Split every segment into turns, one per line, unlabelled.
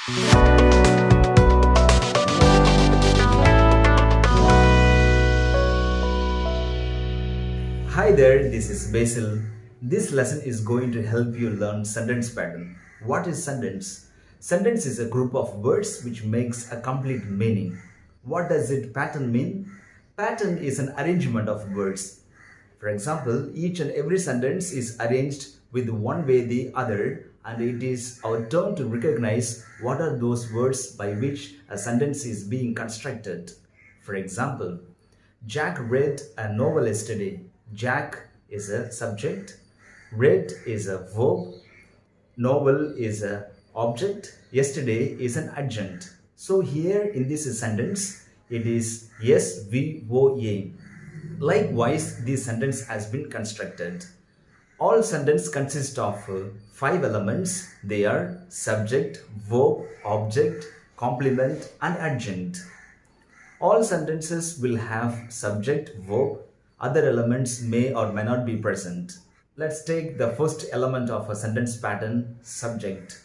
Hi there, this is Basil. This lesson is going to help you learn sentence pattern. What is sentence? Sentence is a group of words which makes a complete meaning. What does it pattern mean? Pattern is an arrangement of words. For example, each and every sentence is arranged with one way the other, and it is our turn to recognize what are those words by which a sentence is being constructed. For example, Jack read a novel yesterday. Jack is a subject, read is a verb, novel is a object, yesterday is an adjunct. So here in this sentence, it is SVOA. Likewise, this sentence has been constructed. All sentence consist of five elements. They are subject, verb, object, complement and adjunct. All sentences will have subject, verb. Other elements may or may not be present. Let's take the first element of a sentence pattern, subject.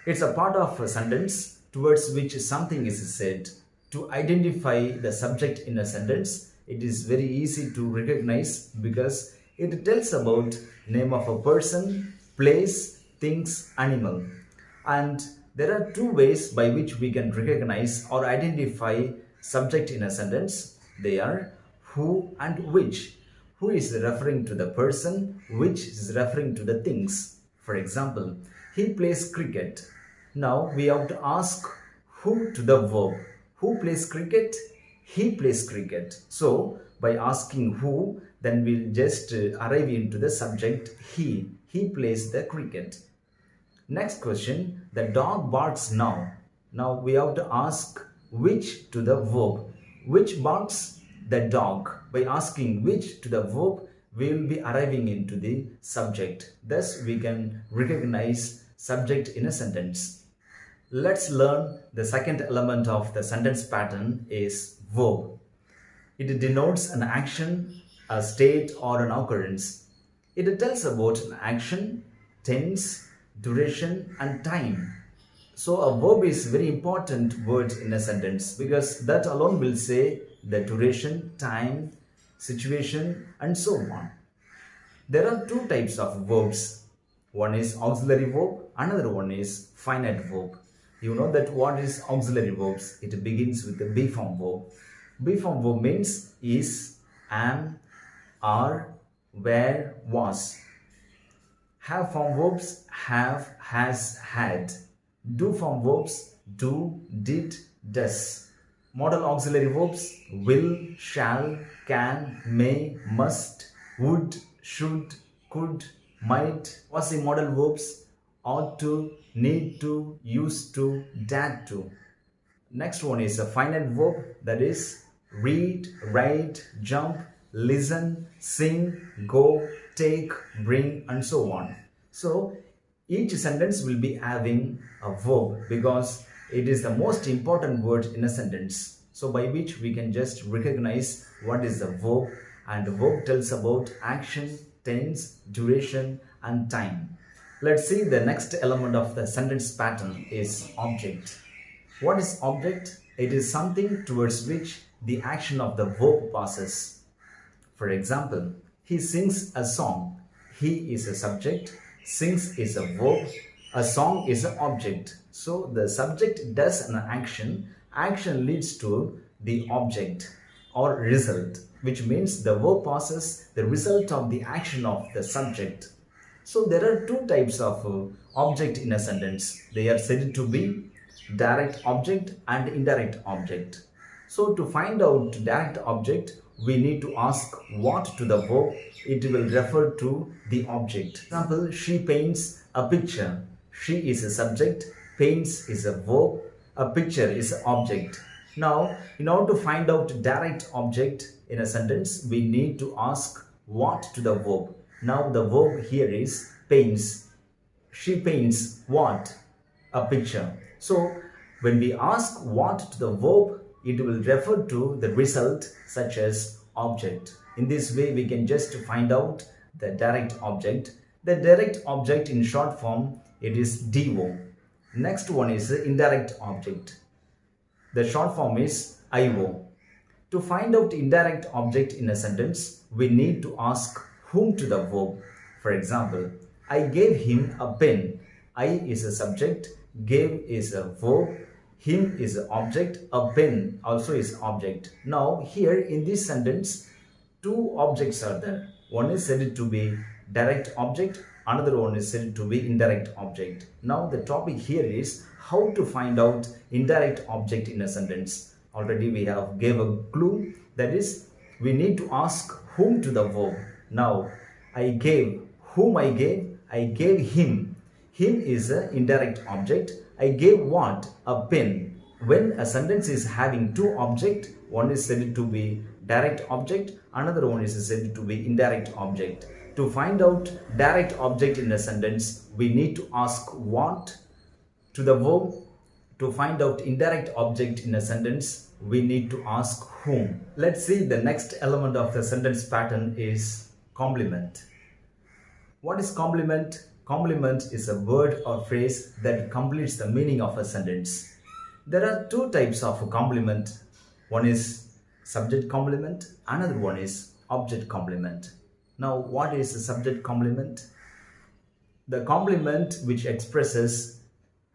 It's a part of a sentence towards which something is said. To identify the subject in a sentence, it is very easy to recognize because it tells about name of a person, place, things, animal. And there are two ways by which we can recognize or identify subject in a sentence. They are who and which. Who is referring to the person, which is referring to the things. For example, he plays cricket. Now we have to ask who to the verb. Who plays cricket? He plays cricket. So by asking who, then we'll just arrive into the subject he. He plays the cricket. Next question, the dog barks now. Now we have to ask which to the verb. Which barks? The dog. By asking which to the verb, we will be arriving into the subject. Thus, we can recognize subject in a sentence. Let's learn the second element of the sentence pattern is verb. It denotes an action, a state or an occurrence. It tells about an action, tense, duration and time. So a verb is very important word in a sentence because that alone will say the duration, time, situation and so on. There are two types of verbs. One is auxiliary verb, another one is finite verb. You know that what is auxiliary verbs? It begins with the be form verb. Be form verb means is, am, are, were, was. Have form verbs have, has, had. Do form verbs do, did, does. Modal auxiliary verbs will, shall, can, may, must, would, should, could, might. Quasi-modal verbs ought to, need to, used to, dare to. Next one is a finite verb, that is read, write, jump, listen, sing, go, take, bring and so on. So each sentence will be having a verb because it is the most important word in a sentence. So by which we can just recognize what is the verb, and the verb tells about action, tense, duration and time. Let's see the next element of the sentence pattern is object. What is object? It is something towards which the action of the verb passes. For example, he sings a song. He is a subject, sings is a verb, a song is an object. So the subject does an action, action leads to the object or result, which means the verb passes the result of the action of the subject. So there are two types of object in a sentence. They are said to be direct object and indirect object. So to find out direct object, we need to ask what to the verb. It will refer to the object. For example, she paints a picture. She is a subject, paints is a verb, a picture is an object. Now, in order to find out direct object in a sentence, we need to ask what to the verb. Now the verb here is paints. She paints what? A picture. So when we ask what to the verb, it will refer to the result such as object. In this way, we can just find out the direct object. The direct object in short form, it is DO. Next one is indirect object. The short form is IO. To find out indirect object in a sentence, we need to ask whom to the verb. For example, I gave him a pen. I is a subject, gave is a verb, him is an object, a pen also is object. Now here in this sentence, two objects are there. One is said to be direct object, another one is said to be indirect object. Now the topic here is how to find out indirect object in a sentence. Already we have gave a clue, that is we need to ask whom to the verb. Now I gave, whom I gave him. Him is an indirect object. I gave what? A pen. When a sentence is having two objects, one is said to be direct object, another one is said to be indirect object. To find out direct object in a sentence, we need to ask what to the verb. To find out indirect object in a sentence, we need to ask whom. Let's see the next element of the sentence pattern is complement. What is complement? Complement is a word or phrase that completes the meaning of a sentence. There are two types of complement. One is subject complement, another one is object complement. Now, what is a subject complement? The complement which expresses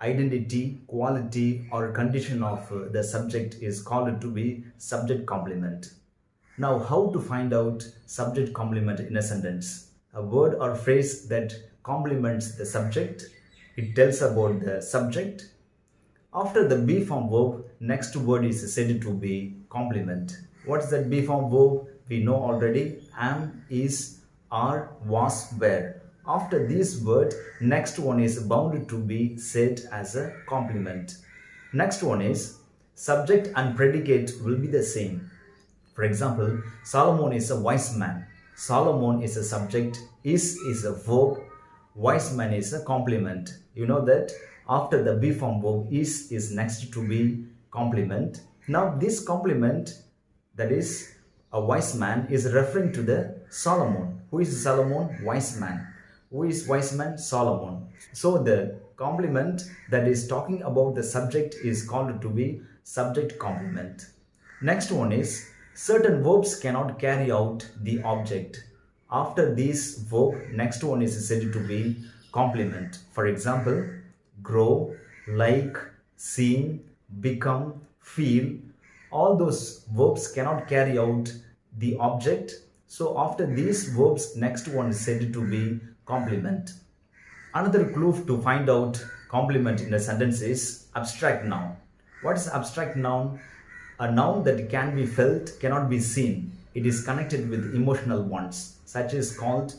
identity, quality or condition of the subject is called to be subject complement. Now, how to find out subject complement in a sentence? A word or phrase that complements the subject. It tells about the subject. After the be form verb, next word is said to be complement. What is that be form verb? We know already. Am, is, are, was, were. After this word, next one is bound to be said as a complement. Next one is subject and predicate will be the same. For example, Solomon is a wise man. Solomon is a subject, is a verb, wise man is a complement. You know that after the be form verb is next to be complement. Now this complement, that is a wise man, is referring to the Solomon. Who is Solomon? Wise man. Who is wise man? Solomon. So the complement that is talking about the subject is called to be subject complement. Next one is certain verbs cannot carry out the object. After this verb, next one is said to be complement. For example, grow, like, seem, become, feel. All those verbs cannot carry out the object. So after these verbs, next one is said to be complement. Another clue to find out complement in a sentence is abstract noun. What is abstract noun? A noun that can be felt, cannot be seen. It is connected with emotional ones. Such is called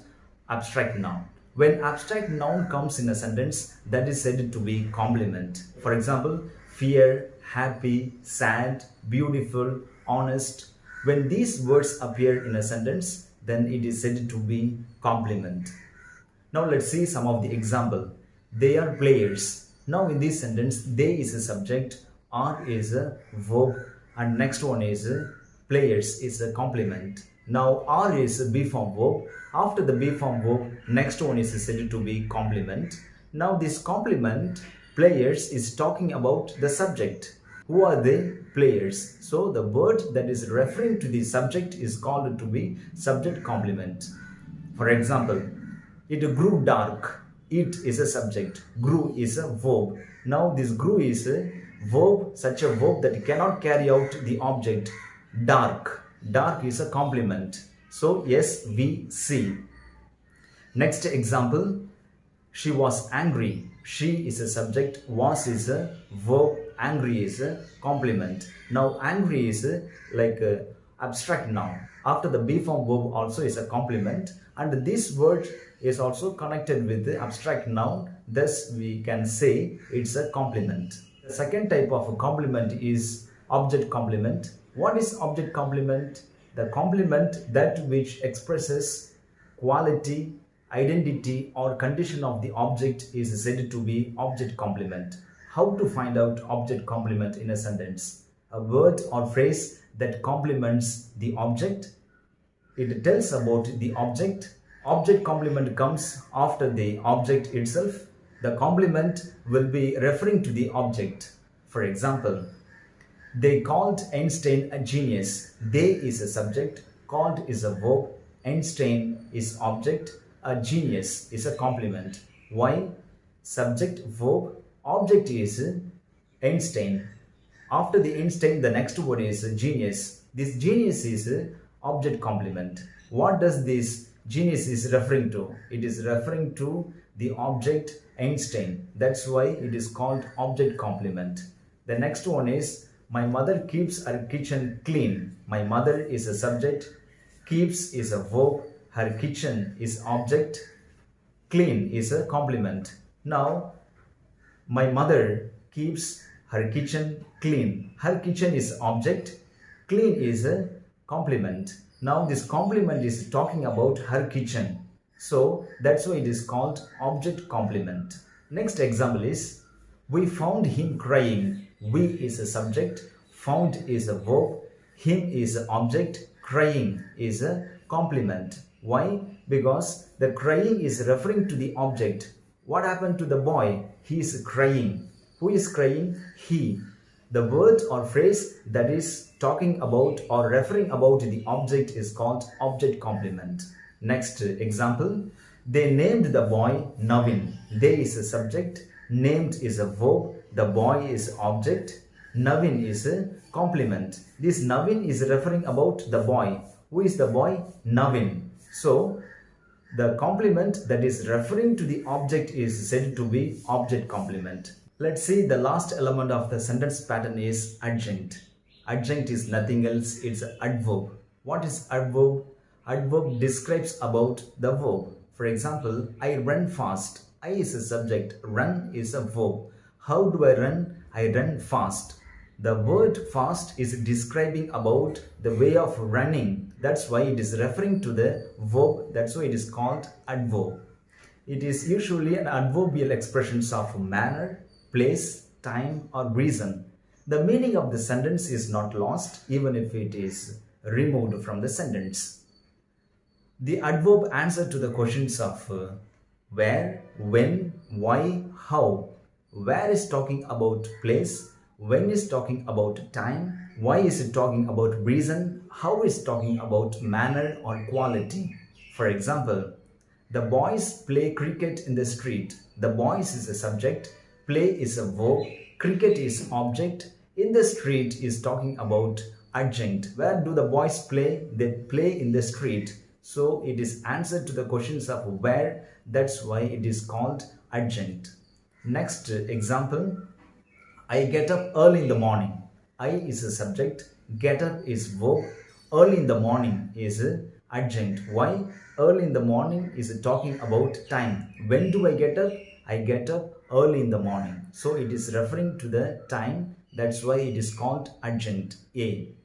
abstract noun. When abstract noun comes in a sentence, that is said to be complement. For example, fear, happy, sad, beautiful, honest. When these words appear in a sentence, then it is said to be complement. Now let's see some of the example. They are players. Now in this sentence, they is a subject, are is a verb, and next one is players is a complement. Now are is a be form verb. After the be form verb, next one is said to be complement. Now this complement, players, is talking about the subject. Who are they? Players. So the word that is referring to the subject is called to be subject complement. For example, it grew dark. It is a subject. Grew is a verb. Now this grew is a verb, such a verb that cannot carry out the object. Dark. Dark is a complement. So yes, we see. Next example, she was angry. She is a subject, was is a verb, angry is a complement. Now angry is like a abstract noun. After the be form verb also is a complement, and this word is also connected with the abstract noun. Thus we can say it's a complement. The second type of a complement is object complement. What is object complement? The complement that which expresses quality, identity or condition of the object is said to be object complement. How to find out object complement in a sentence? A word or phrase that complements the object. It tells about the object. Object complement comes after the object itself. The complement will be referring to the object. For example, they called Einstein a genius. They is a subject, called is a verb, Einstein is object, a genius is a complement. Why? Subject, verb, object is Einstein. After the Einstein, the next word is genius. This genius is object complement. What does this genius is referring to? It is referring to the object Einstein. That's why it is called object complement. The next one is my mother keeps her kitchen clean. My mother is a subject, keeps is a verb, her kitchen is object, clean is a complement. Now, my mother keeps her kitchen clean. Her kitchen is object, clean is a complement. Now this complement is talking about her kitchen. So that's why it is called object complement. Next example is we found him crying. We is a subject, found is a verb, him is an object, crying is a complement. Why? Because the crying is referring to the object. What happened to the boy? He is crying. Who is crying? He. The word or phrase that is talking about or referring about the object is called object complement. Next example, they named the boy Navin. They is a subject, named is a verb, the boy is object, Navin is a complement. This Navin is referring about the boy. Who is the boy? Navin. So the complement that is referring to the object is said to be object complement. Let's see, the last element of the sentence pattern is adjunct. Adjunct is nothing else, it's an adverb. What is adverb? Adverb describes about the verb. For example, I run fast. I is a subject, run is a verb. How do I run? I run fast. The word fast is describing about the way of running. That's why it is referring to the verb. That's why it is called adverb. It is usually an adverbial expression of manner, place, time or reason. The meaning of the sentence is not lost even if it is removed from the sentence. The adverb answer to the questions of where, when, why, how. Where is talking about place, when is talking about time, why is it talking about reason, how is talking about manner or quality. For example, the boys play cricket in the street. The boys is a subject, play is a verb, cricket is object, in the street is talking about adjunct. Where do the boys play? They play in the street. So it is answer to the questions of where. That's why it is called adjunct. Next example, I get up early in the morning. I is a subject, get up is verb, early in the morning is adjunct. Why? Early in the morning is talking about time. When do I get up? I get up early in the morning. So it is referring to the time. That's why it is called adjunct A.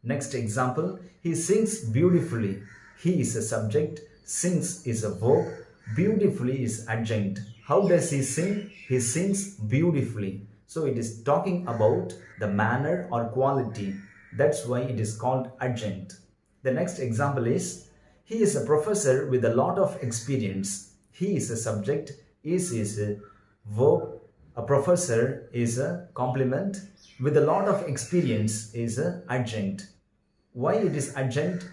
Next example, he sings beautifully. He is a subject, sings is a verb, beautifully is adjunct. How does he sing? He sings beautifully. So it is talking about the manner or quality. That's why it is called adjunct. The next example is, he is a professor with a lot of experience. He is a subject, is a verb, a professor is a complement, with a lot of experience is a adjunct. Why it is adjunct?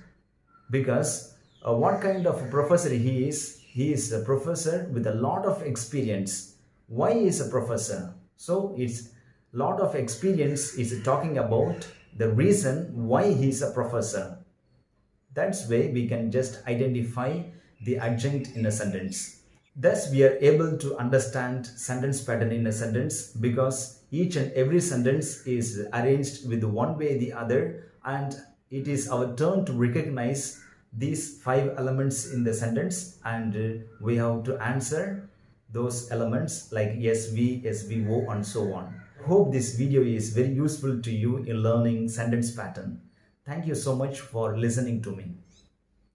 Because what kind of a professor he is? He is a professor with a lot of experience. Why is a professor? So it's lot of experience is talking about the reason why he is a professor. That's way we can just identify the adjunct in a sentence. Thus we are able to understand sentence pattern in a sentence because each and every sentence is arranged with one way or the other, and it is our turn to recognize these 5 elements in the sentence, and we have to answer those elements like SV, SVO and so on. Hope this video is very useful to you in learning sentence pattern. Thank you so much for listening to me.